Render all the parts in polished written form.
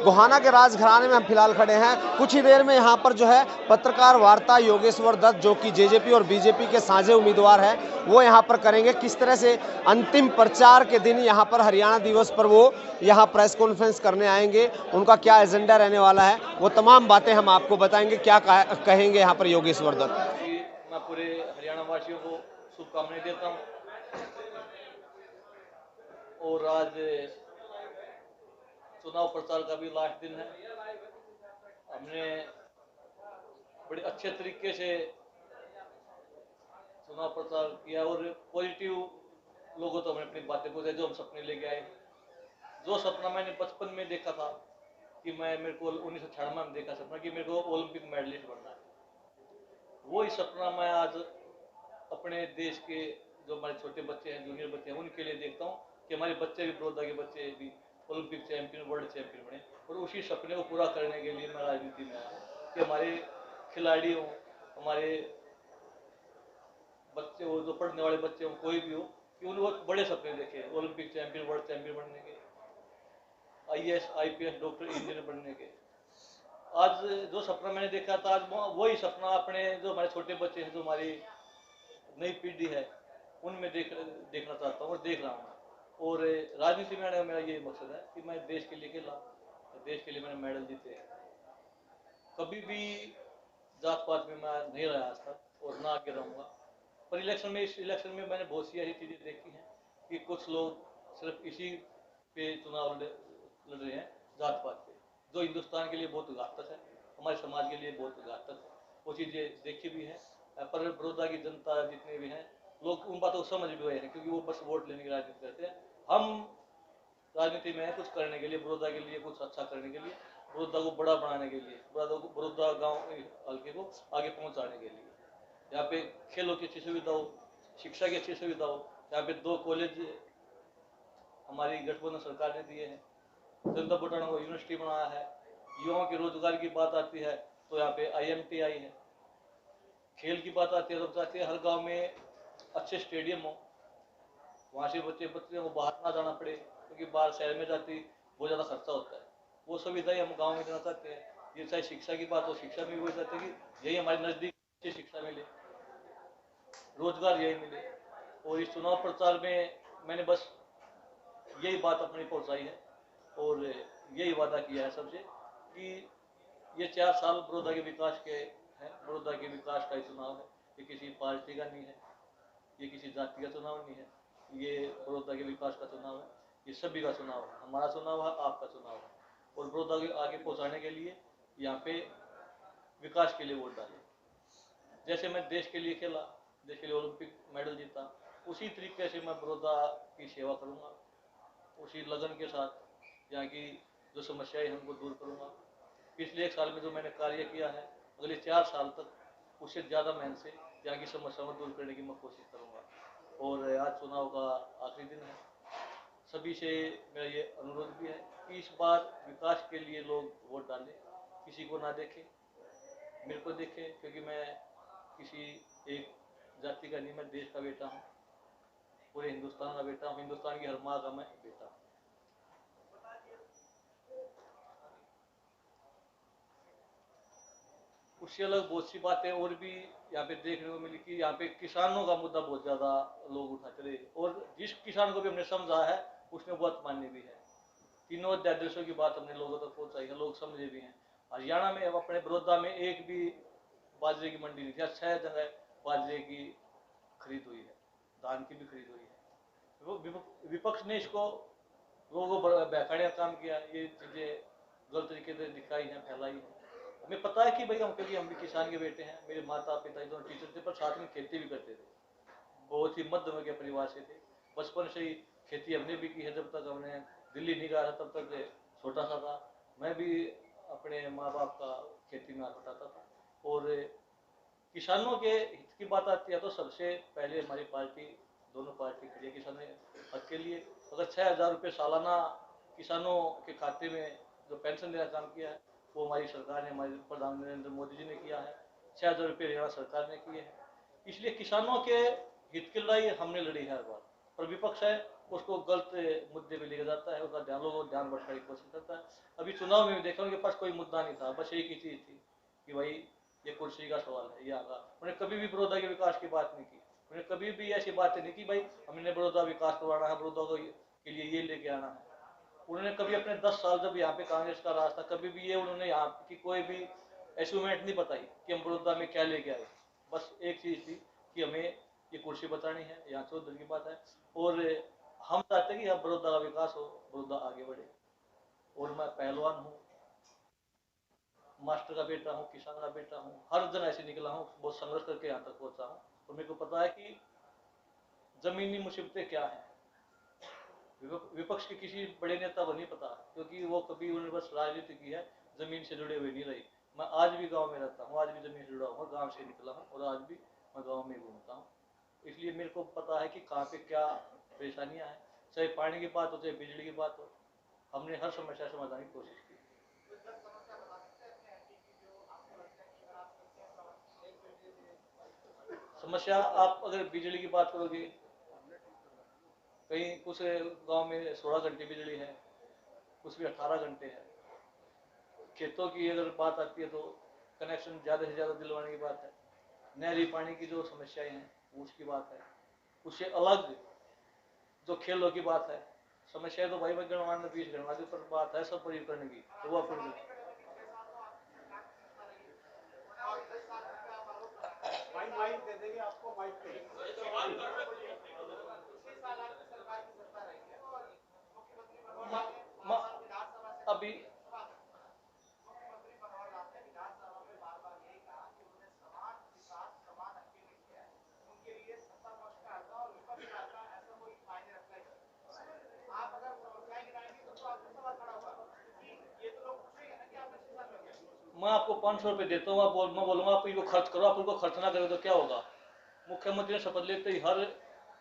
गोहाना के राजघराने में हम फिलहाल खड़े हैं। कुछ ही देर में यहाँ पर जो है पत्रकार वार्ता योगेश्वर दत्त, जो कि जेजेपी और बीजेपी के साझे उम्मीदवार हैं, वो यहाँ पर करेंगे। किस तरह से अंतिम प्रचार के दिन यहाँ पर हरियाणा दिवस पर वो यहाँ प्रेस कॉन्फ्रेंस करने आएंगे, उनका क्या एजेंडा रहने वाला है, वो तमाम बातें हम आपको बताएंगे। क्या कहेंगे यहाँ पर योगेश्वर दत्त? मैं पूरे हरियाणा वासियों को शुभकामनाएं देता हूँ। और आज चुनाव प्रचार का भी लास्ट दिन है। हमने बड़े अच्छे तरीके से चुनाव प्रचार किया और पॉजिटिव लोगों तो हमने अपनी बातें पूछे, जो हम सपने लेके आए। जो सपना मैंने बचपन में देखा था कि मेरे को 1996 में देखा सपना कि मेरे को ओलंपिक मेडलिस्ट बनना है, वो ही सपना मैं आज अपने देश के जो हमारे छोटे बच्चे हैं, जूनियर बच्चे हैं, उनके लिए देखता हूँ कि हमारे बच्चे भी, बड़ौदा के बच्चे भी ओलंपिक चैंपियन, वर्ल्ड चैंपियन बने। और उसी सपने को पूरा करने के लिए मैं राजनीति में आया हूँ कि हमारे खिलाड़ी हो, हमारे बच्चे हो, जो पढ़ने वाले बच्चे हो, कोई भी हो, कि उनको बड़े सपने देखे, ओलंपिक चैंपियन, वर्ल्ड चैंपियन बनने के, IAS, IPS, डॉक्टर, इंजीनियर बनने के। आज जो सपना मैंने देखा था, आज वही सपना अपने जो हमारे छोटे बच्चे हैं, जो हमारी नई पीढ़ी है, उनमें देखना चाहता हूँ और देख रहा हूँ। और राजनीति में आने का मेरा ये मकसद है कि मैं देश के लिए खेला, देश के लिए मैंने मेडल जीते। कभी भी जात पात में मैं नहीं रहा आज तक और ना आगे रहूँगा। पर इस इलेक्शन में मैंने बहुत सी ऐसी चीज़ें देखी हैं कि कुछ लोग सिर्फ इसी पे चुनाव लड़ रहे हैं, जात पात पे, जो हिंदुस्तान के लिए बहुत घातक है, हमारे समाज के लिए बहुत घातक है। वो चीज़ें देखी भी हैं। पर बड़ौदा की जनता जितने भी हैं, लोग उन बातों को समझ भी गए हैं, क्योंकि वो बस वोट लेने की राजनीति करते हैं। हम राजनीति में है कुछ करने के लिए, बड़ौदा के लिए कुछ अच्छा करने के लिए, बड़ौदा को बड़ा बनाने के लिए, बड़ौदा गाँव हल्के को आगे पहुँचाने के लिए। यहाँ पे खेलों की अच्छी सुविधा हो, शिक्षा की अच्छी सुविधा हो। यहाँ पे 2 कॉलेज हमारी गठबंधन सरकार ने दिए हैं। जनता बटाना को यूनिवर्सिटी बनाया है। युवाओं के रोजगार की बात आती है तो यहाँ पे IMT आई है। खेल की बात आती है तो चाहते हैं हर गांव में अच्छे स्टेडियम हो, वहाँ से बच्चे को बाहर ना जाना पड़े, क्योंकि बाहर शहर में जाती बहुत ज़्यादा खर्चा होता है। वो सुविधाएं हम गाँव में देना चाहते हैं। ये चाहे शिक्षा की बात हो, शिक्षा में भी वो चाहते हैं कि यही हमारे नज़दीक अच्छी शिक्षा मिले, रोजगार यही मिले। और इस चुनाव प्रचार में मैंने बस यही बात अपनी पहुंचाई है और यही वादा किया है सबसे कि ये 4 साल बड़ौदा के विकास के हैं। बड़ौदा के विकास का ही चुनाव है, ये किसी पार्टी का नहीं है, ये किसी जाति का चुनाव नहीं है, ये बड़ौदा के विकास का चुनाव है। ये सभी का चुनाव है, हमारा चुनाव है, आपका चुनाव है। और बड़ौदा के आगे पहुंचाने के लिए यहाँ पे विकास के लिए वोट डालें। जैसे मैं देश के लिए खेला, देश के लिए ओलंपिक मेडल जीता, उसी तरीके से मैं बड़ौदा की सेवा करूँगा, उसी लगन के साथ यहाँ की जो समस्याएं हैं उनको दूर करूँगा। पिछले 1 साल में जो मैंने कार्य किया है, अगले 4 साल तक उससे ज़्यादा मेहनत से यहाँ की समस्याओं को दूर करने की मैं कोशिश करूँगा। और आज चुनाव का आखिरी दिन है, सभी से मेरा ये अनुरोध भी है कि इस बार विकास के लिए लोग वोट डालें, किसी को ना देखें, मेरे को देखें, क्योंकि मैं किसी एक जाति का नहीं, मैं देश का बेटा हूँ, पूरे हिंदुस्तान का बेटा हूँ, हिंदुस्तान की हर माँ का मैं बेटा हूँ। उससे अलग बहुत सी बातें और भी यहाँ पे देखने को मिली कि यहाँ पे किसानों का मुद्दा बहुत ज्यादा लोग उठाते रहे, और जिस किसान को भी हमने समझा है उसने बहुत मान्य भी है। तीनों अध्यादेशों की बात हमने लोगों तक पहुंचाई है, लोग समझे भी हैं। हरियाणा में अपने बड़ौदा में एक भी बाजरे की मंडी नहीं थी, 6 जगह बाजरे की खरीद हुई है, धान की भी खरीद हुई है। वो विपक्ष ने इसको लोगों को बहकाने का काम किया, ये चीजें गलत तरीके से दिखाई हैं, फैलाई हैं। हमें पता है कि भाई क्योंकि हम भी किसान के बेटे हैं, मेरे माता पिता दोनों टीचर थे, पर साथ में खेती भी करते थे, बहुत ही मध्यम वर्गीय परिवार से थे। बचपन से ही खेती हमने भी की है, जब तक हमने दिल्ली नहीं गया था तब तक छोटा सा था, मैं भी अपने माँ बाप का खेती में हाथ उठाता था। और किसानों के हित की बात आती है तो सबसे पहले हमारी पार्टी, दोनों पार्टी खड़ी है किसानों हक के लिए। अगर 6,000 रुपये सालाना किसानों के खाते में जो पेंशन देने का काम किया है, वो हमारी सरकार ने, हमारे प्रधानमंत्री नरेंद्र मोदी जी ने किया है। 6,000 रुपये हरियाणा सरकार ने किए हैं। इसलिए किसानों के हित की लड़ाई हमने लड़ी है हर बार, पर विपक्ष है उसको गलत मुद्दे पे लेके जाता है, उसका ध्यान लोगों को ध्यान भटकाने की कोशिश करता है। अभी चुनाव में भी देखा उनके पास कोई मुद्दा नहीं था, बस एक ही चीज थी कि भाई ये कुर्सी का सवाल है, ये आगा। उन्हें कभी भी बड़ौदा के विकास की बात नहीं की, उन्हें कभी भी ऐसी बातें नहीं की भाई हमने बड़ौदा विकास करवाना है, बड़ौदा के लिए ये लेके आना है। उन्होंने कभी अपने 10 साल जब यहाँ पे कांग्रेस का राज था, कभी भी ये उन्होंने यहाँ की कोई भी अचीवमेंट नहीं बताई कि हम बड़ौदा में क्या लेके आए। बस एक चीज थी कि हमें ये कुर्सी बतानी है, यहाँ चौधरी की बात है, और हम चाहते हैं कि अब बड़ौदा का विकास हो, बड़ौदा आगे बढ़े। और मैं पहलवान हूँ, मास्टर का बेटा हूँ, किसान का बेटा हूँ, हर दिन ऐसे निकला हूँ, बहुत संघर्ष करके यहाँ तक पहुंचा हूँ। और मेरे को पता है कि जमीनी मुसीबतें क्या है। विपक्ष के किसी बड़े नेता को नहीं पता, क्योंकि वो कभी उन्होंने बस राजनीति की है, जमीन से जुड़े हुए नहीं रही। मैं आज भी गांव में रहता हूँ, आज भी जमीन से जुड़ा हूँ, गांव से निकला हूँ और आज भी मैं गांव में घूमता हूँ। इसलिए मेरे को पता है कि कहाँ पे क्या परेशानियां हैं, चाहे पानी की बात हो, चाहे बिजली की बात हो, हमने हर समस्या समाधान की कोशिश की। समस्या आप अगर बिजली की बात करोगे, कहीं कुछ गांव में 16 घंटे बिजली है, कुछ भी 18 घंटे है। खेतों की अगर बात आती है तो कनेक्शन ज़्यादा से ज़्यादा दिलवाने की बात है। नहरी पानी की जो समस्याएं हैं उसकी बात है। उससे अलग जो खेलों की बात है, समस्याएं तो भाई गणमान 20 गणवा के ऊपर बात है, सब पूरी करने की, तो वो अपन माइक दे देंगे आपको, माइक पे अभी मैं आपको 500 रुपये देता हूँ, मैं बोलूंगा आप इनको खर्च करो, आप इनको खर्च ना करो तो क्या होगा। मुख्यमंत्री ने शपथ लेते ही हर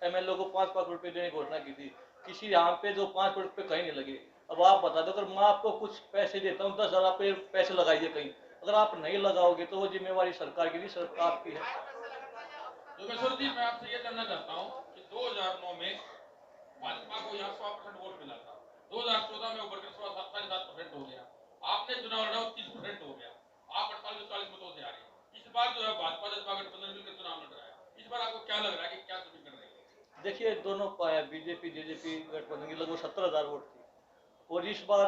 एमएलए को 5-5 रुपए देने की घोषणा की थी, किसी यहाँ पे जो 5 रुपए कहीं नहीं लगे। अब आप बता दो, अगर मैं आपको कुछ पैसे देता हूँ 10,000 आप पैसे लगाइए कहीं, अगर आप नहीं लगाओगे तो वो जिम्मेवारी सरकार की नहीं, सरकार आपकी है। योगेश्वर जी, मैं आपसे ये जानना चाहता हूँ कि 2009 में भाजपा को यहाँ 100% वोट मिला था, 2014 में वो बढ़कर 7.5% हो गया, आपने चुनाव लड़ा 30% हो गया, आप 48-40 मतों से आ रहे हैं। इस बार जो है भाजपा जसपा गठबंधन मिलकर चुनाव लड़ रहा है, इस बार आपको क्या लग रहा है कि क्या समीकरण रहेगा? देखिए दोनों बीजेपी जेजेपी गठबंधन की लगभग 17,000 वोट थी, और इस बार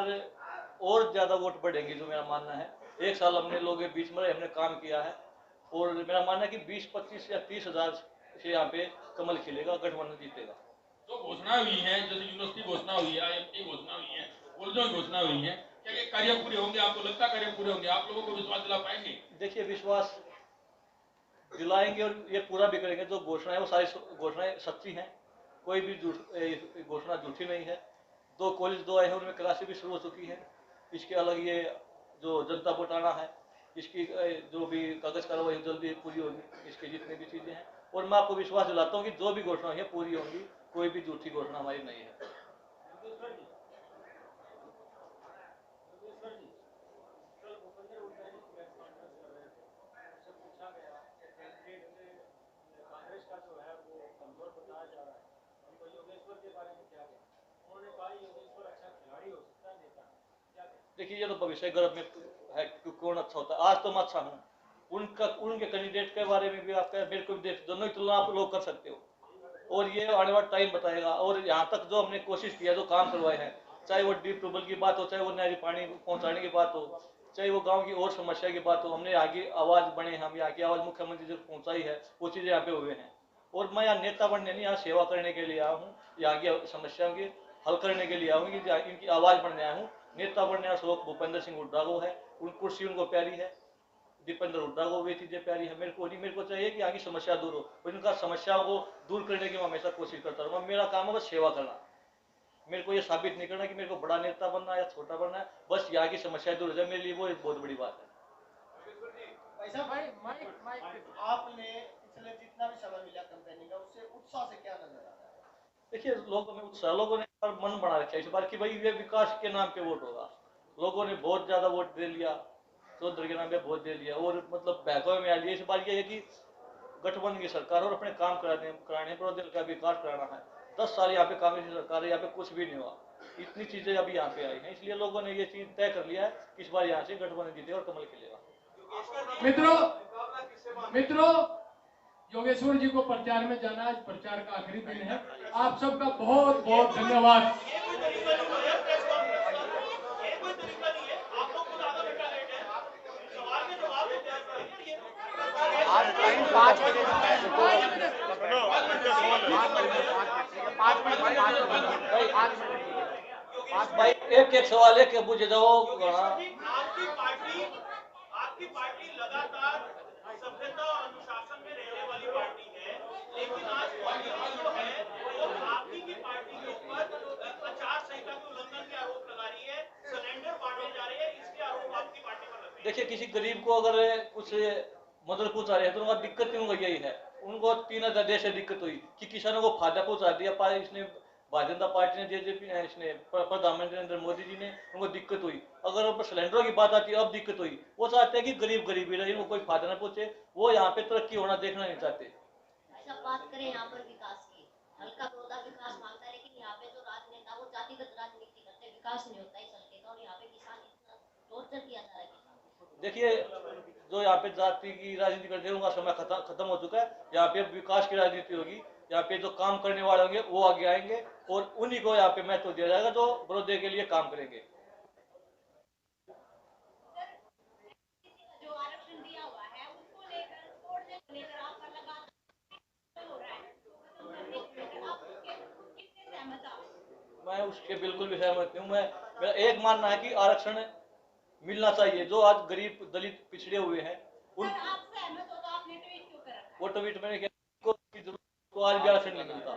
और ज्यादा वोट बढ़ेंगे जो मेरा मानना है। एक साल हमने लोग बीच में हमने काम किया है, और मेरा मानना है कि 20-25 या 30,000 से यहाँ पे कमल खिलेगा, गठबंधन जीतेगा। जो घोषणा हुई है, जैसे यूनिवर्सिटी घोषणा हुई है, IMT घोषणा हुई है, जो घोषणा हुई है, क्या ये कार्य पूरे होंगे? आपको लगता है कार्य पूरे होंगे? आप लोगों को विश्वास दिला पाएंगे? देखिए विश्वास दिलाएंगे और ये पूरा भी करेंगे। जो घोषणाएं वो सारी घोषणाएं सच्ची हैं, कोई भी घोषणा झूठी नहीं है। 2 कॉलेज 2 आए हैं, उनमें क्लासें भी शुरू हो चुकी है। इसके अलग ये जो जनता घोटाला है, इसकी जो भी कागज कार्रवाई जल्दी पूरी होगी, इसके जितने भी चीजें हैं। और मैं आपको विश्वास दिलाता हूँ कि जो भी घोषणा है पूरी होंगी, कोई भी झूठी घोषणा हमारी नहीं है। देखिए ये तो भविष्य गर्भ में है कि कौन अच्छा होता है। आज तो मैं अच्छा हूँ, उनके कैंडिडेट के बारे में भी आप मेरे को देख, दोनों की तुलना आप लोग कर सकते हो, और ये आने वाला टाइम बताएगा। और यहाँ तक जो हमने कोशिश किया, जो काम करवाए हैं, चाहे वो डीप ट्यूबवेल की बात हो, चाहे वो नहरी पानी पहुँचाने की बात हो, चाहे वो गांव की और समस्या की बात हो, हमने आगे आवाज़ बने, हम यहाँ की आवाज़ मुख्यमंत्री तक पहुँचाई है, वो चीज़ें यहाँ पे हुए हैं। और मैं यहाँ नेता बनने नहीं, यहाँ सेवा करने के लिए आया हूँ, यहाँ की समस्याओं की हल करने के लिए आया हूँ, इनकी आवाज़ बनने आया हूँ। नेता बनने का शौक भूपेंद्र सिंह हुड्डा को है, उन कुर्सी उनको प्यारी है, दीपेंद्र हुड्डा को वे चीजें प्यारी है। मेरे को नहीं, मेरे को चाहिए कि आगे समस्या दूर हो, उनका समस्याओं को दूर करने की मैं हमेशा कोशिश करता रहूँ। मेरा काम है बस सेवा करना, मेरे को ये साबित नहीं करना कि मेरे को बड़ा नेता बनना है या छोटा बनना है, बस यहाँ की समस्या दूर हो जाए, मेरे लिए वो एक बहुत बड़ी बात है। आपने पिछले जितना भी समय मिला कंपेनिंग का, उससे उत्साह से क्या नजर आता है? देखिए लोगों में उत्साह, लोगं ने मन बना रखा है इस बार कि भाई ये विकास के नाम पे वोट होगा। लोगों ने बहुत ज्यादा वोट दे लिया, चौधरी के नाम पे वोट दे लिया, और मतलब बहकावे में आ लिया। इस बार ये है कि गठबंधन की सरकार और अपने काम कराने प्रदेश का विकास कराना है, 10 साल यहाँ पे कांग्रेस सरकार है, यहाँ पे कुछ भी नहीं हुआ। इतनी चीजें अभी यहाँ पे आई हैं, इसलिए लोगों ने ये चीज तय कर लिया है कि इस बार यहाँ से गठबंधन जीते और कमल खिलेगा। मित्रों योगेश्वर जी को प्रचार में जाना, आज प्रचार का आखिरी दिन है। आप सबका बहुत बहुत धन्यवाद। भाई एक एक सवाल है कि पूछे जाओ। आपकी पार्टी लगातार सभ्यता और अनुशासन में रहने वाली पार्टी है, लेकिन आज कांग्रेस जो है वो आपकी की पार्टी के ऊपर आचार संहिता के उल्लंघन के आरोप लगा रही है, सिलेंडर बांटे जा रहे हैं, इसके आरोप आपकी पार्टी पर लग रहे हैं। देखिए, किसी गरीब को अगर कुछ मदद पहुंचा रहे हैं तो उनका दिक्कत क्यों गई? यही है, उनको 3000 देश से दिक्कत हुई कि किसानों को फायदा पहुंचा दिया। इसने भारतीय जनता पार्टी ने, जेजेपी ने, इसने प्रधानमंत्री नरेंद्र मोदी जी ने, उनको दिक्कत हुई। अगर ऊपर सिलेंडरों की बात आती है, अब दिक्कत हुई। वो चाहते हैं कि गरीब गरीबी रहे, इनको कोई फायदा ना पहुंचे, वो यहाँ पे तरक्की होना देखना नहीं चाहते। ऐसा बात करें यहाँ पर विकास की, हल्का पौधा विकास मांगता है, लेकिन यहाँ पे जो राजनेता वो जातिगत राजनीति करते हैं, विकास नहीं होता इस हल्के का, और यहाँ पे किसान इतना टॉर्चर किया जा रहा है किसान। देखिए, जो यहाँ पे जाति की राजनीति करते हैं उनका समय खत्म हो चुका है। यहाँ पे विकास की राजनीति होगी, यहाँ पे जो काम करने वाले होंगे वो आगे आएंगे और उन्हीं को यहाँ पे महत्व दिया जाएगा जो बड़ौदे के लिए काम करेंगे। जो आरक्षण दिया हुआ है उसको लेकर आपका लगातार हो रहा है, आप कितने सहमत हो? मैं उसके बिल्कुल भी सहमत नहीं हूँ। मेरा एक मानना है कि आरक्षण मिलना चाहिए। जो आज गरीब दलित पिछड़े हुए हैं उन, आप सहमत हो तो आपने ट्वीट क्यों करा? वो ट्वीट मैंने किया, को आज भी आरक्षण नहीं मिलता।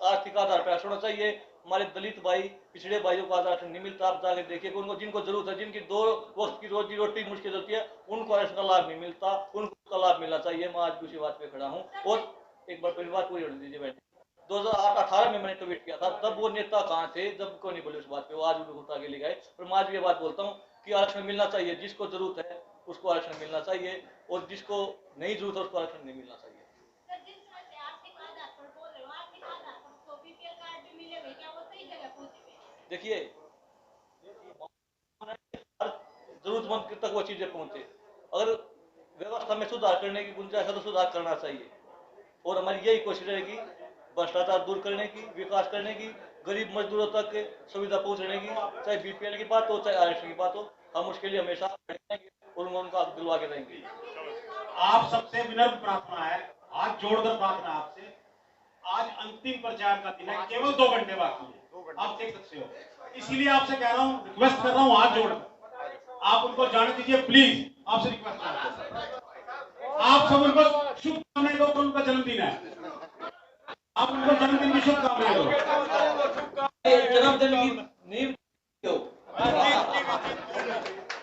आर्थिक आधार पर आरक्षण होना चाहिए। हमारे दलित भाई, पिछड़े भाइयों को आरक्षण नहीं मिलता। आप जाके देखिए कि उनको जिनको जरूरत है, जिनकी 2 वक्त की रोजी रोटी मुश्किल होती है, उनको आरक्षण का लाभ नहीं मिलता। उनको लाभ मिलना चाहिए। मैं आज दूसरी बात पे खड़ा हूँ। और एक बार पहली बात पूरी होने दीजिए। बैठे 2018 में मैंने ट्वीट किया था, तब वो नेता कहाँ थे, जब क्यों नहीं बोले उस बात पे? वो आज उनको आगे ले गए। और मैं आज ये बात बोलता हूँ कि आरक्षण मिलना चाहिए। जिसको जरूरत है उसको आरक्षण मिलना चाहिए, और जिसको नहीं जरूरत है उसको आरक्षण नहीं मिलना चाहिए। देखिए, जरूरतमंद तक वो चीजें पहुंचे। अगर व्यवस्था में सुधार करने की गुंजाइश है तो सुधार करना चाहिए। और हमारी यही कोशिश रहेगी भ्रष्टाचार दूर करने की, विकास करने की, गरीब मजदूरों तक सुविधा पहुंचाने की। चाहे बीपीएल की बात हो, चाहे आरक्षण की बात हो, हम उसके लिए हमेशा लड़ेंगे और उनका दिलवा के रहेंगे। आप सबसे विनम्र प्रार्थना है, हाथ जोड़कर प्रार्थना आपसे, आज अंतिम प्रचार का दिन है, केवल 2 घंटे बाकी है, आप देख सकते हो। इसलिए आपसे कह रहा हूँ, रिक्वेस्ट कर रहा हूँ हाथ जोड़कर, आप उनको जाने दीजिए प्लीज। आपसे रिक्वेस्ट कर रहा हूँ, आप सब उनको शुभकामनाएं दो। उनका जन्मदिन है, आप उनको जन्मदिन की शुभकामनाएं दो। जन्मदिन की नींव दो,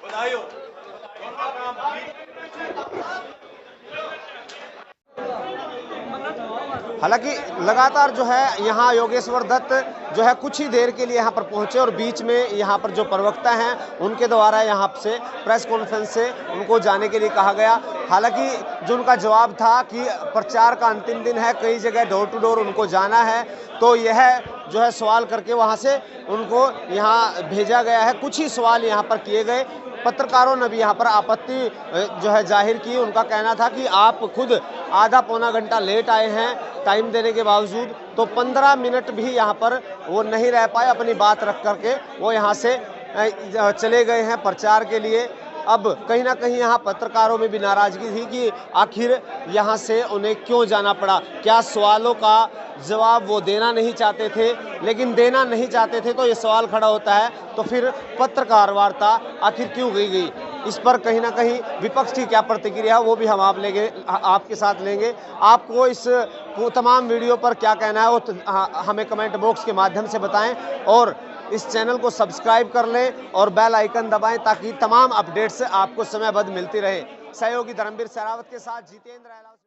बधाई हो। हालांकि लगातार जो है यहाँ योगेश्वर दत्त जो है कुछ ही देर के लिए यहाँ पर पहुँचे और बीच में यहाँ पर जो प्रवक्ता हैं उनके द्वारा यहाँ से प्रेस कॉन्फ्रेंस से उनको जाने के लिए कहा गया। हालांकि जो उनका जवाब था कि प्रचार का अंतिम दिन है, कई जगह डोर टू डोर उनको जाना है, तो यह जो है सवाल करके वहाँ से उनको यहाँ भेजा गया है। कुछ ही सवाल यहाँ पर किए गए। पत्रकारों ने भी यहाँ पर आपत्ति जो है जाहिर की। उनका कहना था कि आप खुद आधा पौना घंटा लेट आए हैं टाइम देने के बावजूद, तो 15 मिनट भी यहाँ पर वो नहीं रह पाए। अपनी बात रख करके वो यहाँ से चले गए हैं प्रचार के लिए। अब कहीं ना कहीं यहाँ पत्रकारों में भी नाराजगी थी कि आखिर यहाँ से उन्हें क्यों जाना पड़ा। क्या सवालों का जवाब वो देना नहीं चाहते थे? लेकिन देना नहीं चाहते थे तो ये सवाल खड़ा होता है, तो फिर पत्रकार वार्ता आखिर क्यों गई? इस पर कहीं ना कहीं विपक्ष की क्या प्रतिक्रिया वो भी हम आपके साथ लेंगे। आपको इस तमाम वीडियो पर क्या कहना है वो हमें कमेंट बॉक्स के माध्यम से बताएं, और इस चैनल को सब्सक्राइब कर लें और बेल आइकन दबाएं ताकि तमाम अपडेट्स आपको समयबद्ध मिलती रहे। सहयोगी धर्मवीर सहरावत के साथ जितेंद्र।